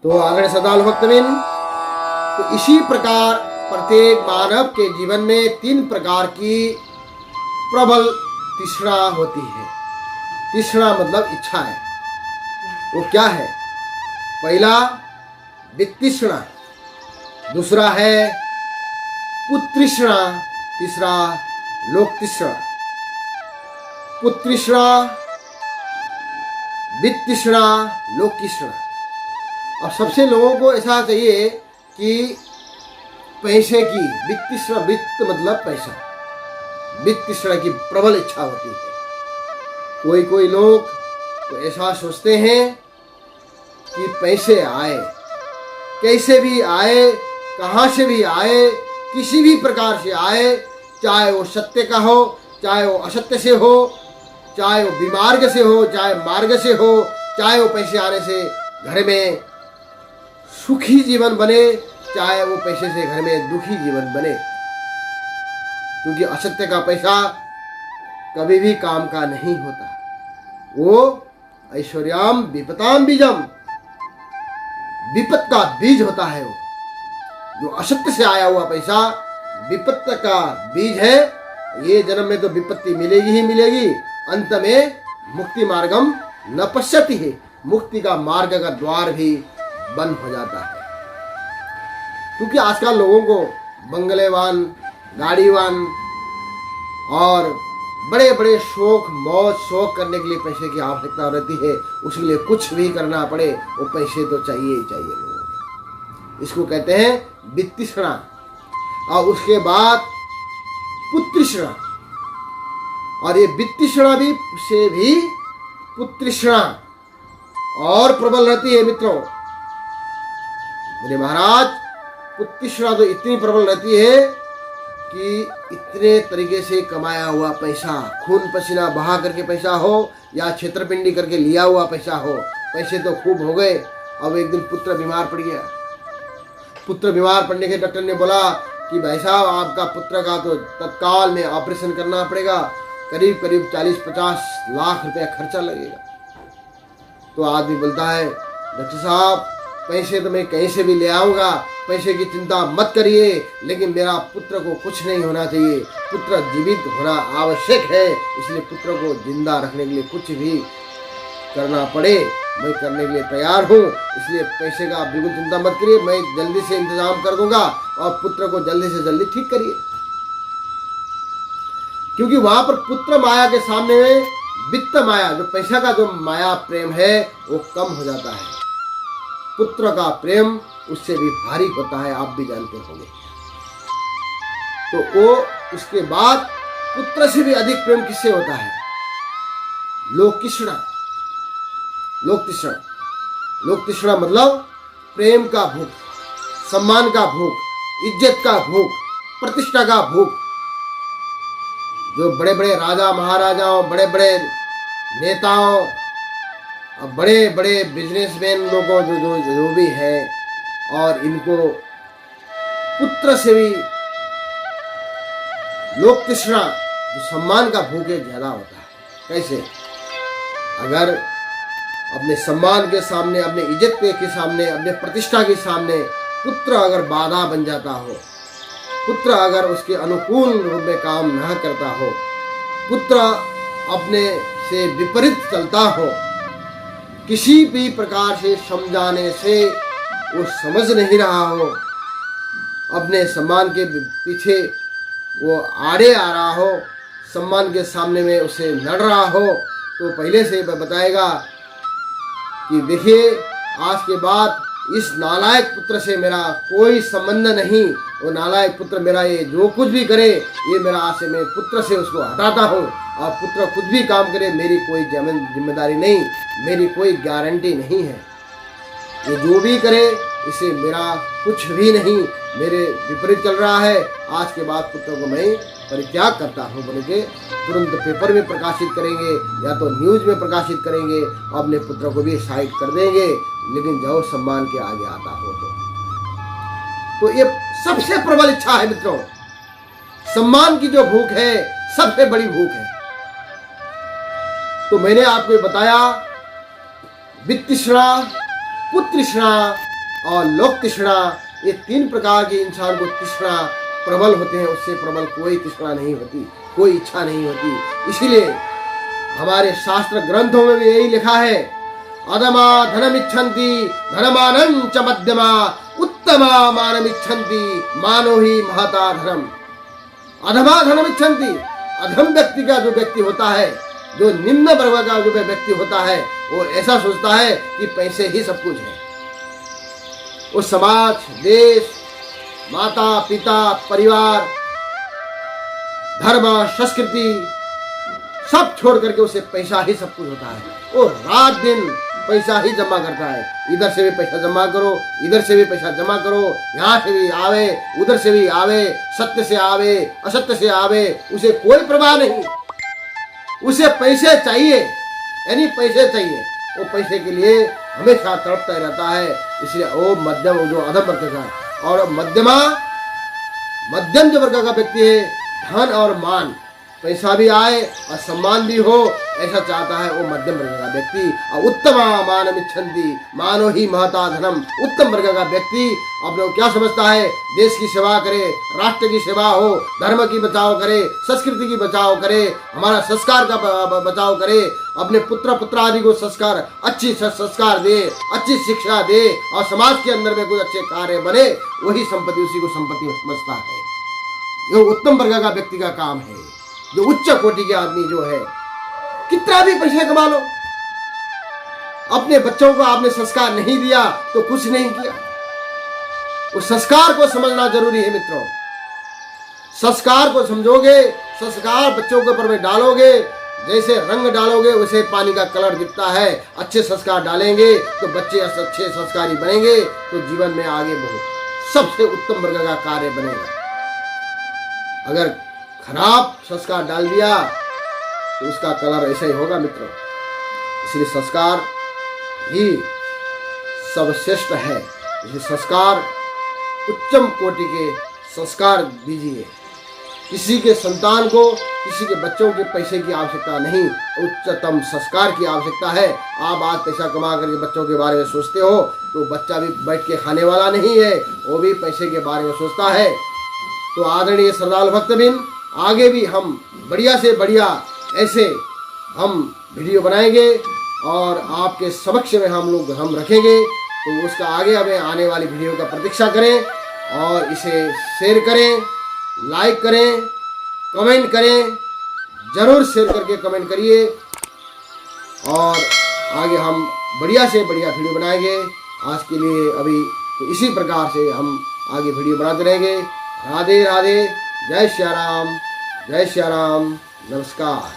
तो आगे सदाल भक्तबिन, तो इसी प्रकार प्रत्येक मानव के जीवन में 3 प्रकार की प्रबल तृष्णा होती है। तृष्णा मतलब इच्छा है। वो क्या है? पहला वित्तृष्णा, दूसरा है पुत्रृष्णा, तीसरा लोकतृष्णा। पुत्रृष्णा, वित्तृष्णा, लोकतृष्णा। और सबसे लोगों को ऐसा चाहिए कि पैसे की वित्तृष्णा, वित्त मतलब पैसा, वित्तृष्णा की प्रबल इच्छा होती है। कोई कोई लोग तो ऐसा सोचते हैं कि पैसे आए, कैसे भी आए, कहाँ से भी आए, किसी भी प्रकार से आए, चाहे वो सत्य का हो, चाहे वो असत्य से हो, चाहे वो विमार्ग से हो, चाहे मार्ग से हो, चाहे वो पैसे आने से घर में सुखी जीवन बने, चाहे वो पैसे से घर में दुखी जीवन बने। क्योंकि असत्य का पैसा कभी भी काम का नहीं होता। वो ऐश्वर्याम विपताम बीजम, विपत का बीज होता है। वो जो असत्य से आया हुआ पैसा विपत्त का बीज है। ये जन्म में तो विपत्ति मिलेगी ही मिलेगी, अंत में मुक्ति मार्गम न पश्यति है, मुक्ति का मार्ग का द्वार भी बंद हो जाता है। क्योंकि आजकल लोगों को बंगलेवान, गाड़ीवान और बड़े बड़े शौक मौज शौक करने के लिए पैसे की आवश्यकता रहती है। उसके लिए कुछ भी करना पड़े, वो पैसे तो चाहिए ही चाहिए लोगों को। इसको कहते हैं वित्तृष्णा। और उसके बाद पुत्रृष्णा, और ये वित्तृष्णा भी से भी पुत्रृष्णा और प्रबल रहती है। मित्रों, मेरे महाराज, पुत्रृष्णा तो इतनी प्रबल रहती है कि इतने तरीके से कमाया हुआ पैसा, खून पसीना बहा करके पैसा हो या छेतरपिंडी करके लिया हुआ पैसा हो, पैसे तो खूब हो गए। अब एक दिन पुत्र बीमार पड़ गया। पुत्र बीमार पड़ने के डॉक्टर ने बोला कि भाई साहब, आपका पुत्र का तो तत्काल में ऑपरेशन करना पड़ेगा, करीब करीब 40-50 लाख रुपया खर्चा लगेगा। तो आदमी बोलता है, डॉक्टर साहब पैसे तो मैं कहीं से भी ले आऊँगा, पैसे की चिंता मत करिए, लेकिन मेरा पुत्र को कुछ नहीं होना चाहिए, पुत्र जीवित होना आवश्यक है, इसलिए पुत्र को जिंदा रखने के लिए कुछ भी करना पड़े मैं करने के लिए तैयार हूँ। इसलिए पैसे का आप बिल्कुल चिंता मत करिए, मैं जल्दी से इंतजाम कर दूंगा और पुत्र को जल्दी से जल्दी ठीक करिए। क्योंकि वहां पर पुत्र माया के सामने में वित्त माया, जो पैसा का जो माया प्रेम है, वो कम हो जाता है। पुत्र का प्रेम उससे भी भारी होता है, आप भी जानते होंगे। तो वो उसके बाद पुत्र से भी अधिक प्रेम किससे होता है? लोकतृष्णा। लोकतृष्णा, लोकतृष्णा मतलब प्रेम का भूख, सम्मान का भूख, इज्जत का भूख, प्रतिष्ठा का भूख। जो बड़े बड़े राजा महाराजाओं, बड़े बड़े नेताओं और बड़े बड़े बिजनेसमैन लोगों जो भी है, और इनको पुत्र से भी लोकतृष्णा, जो सम्मान का भूख है, ज्यादा होता है। कैसे? अगर अपने सम्मान के सामने, अपने इज्जत के सामने, अपने प्रतिष्ठा के सामने पुत्र अगर बाधा बन जाता हो, पुत्र अगर उसके अनुकूल रूप में काम न करता हो, पुत्र अपने से विपरीत चलता हो, किसी भी प्रकार से समझाने से वो समझ नहीं रहा हो, अपने सम्मान के पीछे वो आड़े आ रहा हो, सम्मान के सामने में उसे लड़ रहा हो, तो पहले से बताएगा कि देखिए, आज के बाद इस नालायक पुत्र से मेरा कोई संबंध नहीं। वो नालायक पुत्र मेरा ये जो कुछ भी करे, ये मेरा आज से मैं पुत्र से उसको हटाता हूँ, और पुत्र कुछ भी काम करे मेरी कोई जिम्मेदारी नहीं, मेरी कोई गारंटी नहीं है। ये जो भी करे इसे मेरा कुछ भी नहीं, मेरे विपरीत चल रहा है, आज के बाद पुत्र को मैं परित्याग करता हूँ बोल के तुरंत पेपर में प्रकाशित करेंगे या तो न्यूज में प्रकाशित करेंगे, और अपने पुत्र को भी साइड कर देंगे। लेकिन जो सम्मान के आगे आता हो तो ये सबसे प्रबल इच्छा है मित्रों। सम्मान की जो भूख है सबसे बड़ी भूख है। तो मैंने आपको बताया वित्तृष्णा, पुत्रृष्णा और लोक तृष्णा, ये 3 प्रकार की इंसान को तृष्णा प्रबल होते हैं, उससे प्रबल कोई तृष्णा नहीं होती, कोई इच्छा नहीं होती। इसीलिए हमारे शास्त्र ग्रंथों में भी यही लिखा है, अधमा धनमिच्छन्ति धनमानं च मध्यमा उत्तमा मानमिच्छन्ति मानो ही महता धनम। अधमा धनमिच्छन्ति, अधम व्यक्ति का जो व्यक्ति होता है, जो निम्न वर्ग का जो व्यक्ति होता है, वो ऐसा सोचता है कि पैसे ही सब कुछ है। वो समाज, देश, माता पिता, परिवार, धर्म, संस्कृति सब छोड़ करके उसे पैसा ही सब कुछ होता है। वो रात दिन पैसा ही जमा करता है, इधर से भी पैसा जमा करो, इधर से भी पैसा जमा करो, यहाँ से भी आवे, उधर से भी आवे, सत्य से आवे, असत्य से आवे, उसे कोई परवाह नहीं। उसे पैसे चाहिए, यानी पैसे चाहिए, वो पैसे के लिए हमेशा तड़पता रहता है। इसलिए वो मध्यम, जो अधम वर्ग का, और मध्यम जो वर्ग का व्यक्ति है, धन और मान, पैसा भी आए और सम्मान भी हो, ऐसा चाहता है वो मध्यम वर्ग का व्यक्ति। और उत्तम मानमिच्छन्ति मानो ही महता धनम, उत्तम वर्ग का व्यक्ति अपने क्या समझता है, देश की सेवा करे, राष्ट्र की सेवा हो, धर्म की बचाव करे, संस्कृति की बचाव करे, हमारा संस्कार का बचाव करे, अपने पुत्र आदि को संस्कार, अच्छी संस्कार दे, अच्छी शिक्षा दे और समाज के अंदर में कुछ अच्छे कार्य बने, वही संपत्ति, उसी को संपत्ति समझता है। ये उत्तम वर्ग का व्यक्ति का काम है। जो उच्च कोटि के आदमी जो है, कितना भी पैसे कमा लो, अपने बच्चों को आपने संस्कार नहीं दिया तो कुछ नहीं किया। उस संस्कार को समझना जरूरी है मित्रों। संस्कार को समझोगे, संस्कार बच्चों के ऊपर में डालोगे, जैसे रंग डालोगे वैसे पानी का कलर दिखता है। अच्छे संस्कार डालेंगे तो बच्चे अच्छे संस्कारी बनेंगे, तो जीवन में आगे बहुत सबसे उत्तम वर्ग का कार्य बनेगा। अगर खराब संस्कार डाल दिया तो उसका कलर ऐसा ही होगा मित्रों। इसलिए संस्कार ही सर्वश्रेष्ठ है। इसलिए संस्कार, उच्चम कोटि के संस्कार दीजिए। किसी के संतान को, किसी के बच्चों के पैसे की आवश्यकता नहीं, उच्चतम संस्कार की आवश्यकता है। आप आज पैसा कमा करके बच्चों के बारे में सोचते हो तो बच्चा भी बैठ के खाने वाला नहीं है, वो भी पैसे के बारे में सोचता है। तो आदरणीय श्रद्धालु भक्तबिन, आगे भी हम बढ़िया से बढ़िया ऐसे हम वीडियो बनाएंगे और आपके समक्ष में हम रखेंगे। तो उसका आगे हमें आने वाली वीडियो का प्रतीक्षा करें और इसे शेयर करें, लाइक करें, कमेंट करें, जरूर शेयर करके कमेंट करिए। और आगे हम बढ़िया से बढ़िया वीडियो बनाएंगे। आज के लिए अभी तो इसी प्रकार से हम आगे वीडियो बनाते रहेंगे। राधे राधे, जय श्री राम, जय श्री राम, नमस्कार।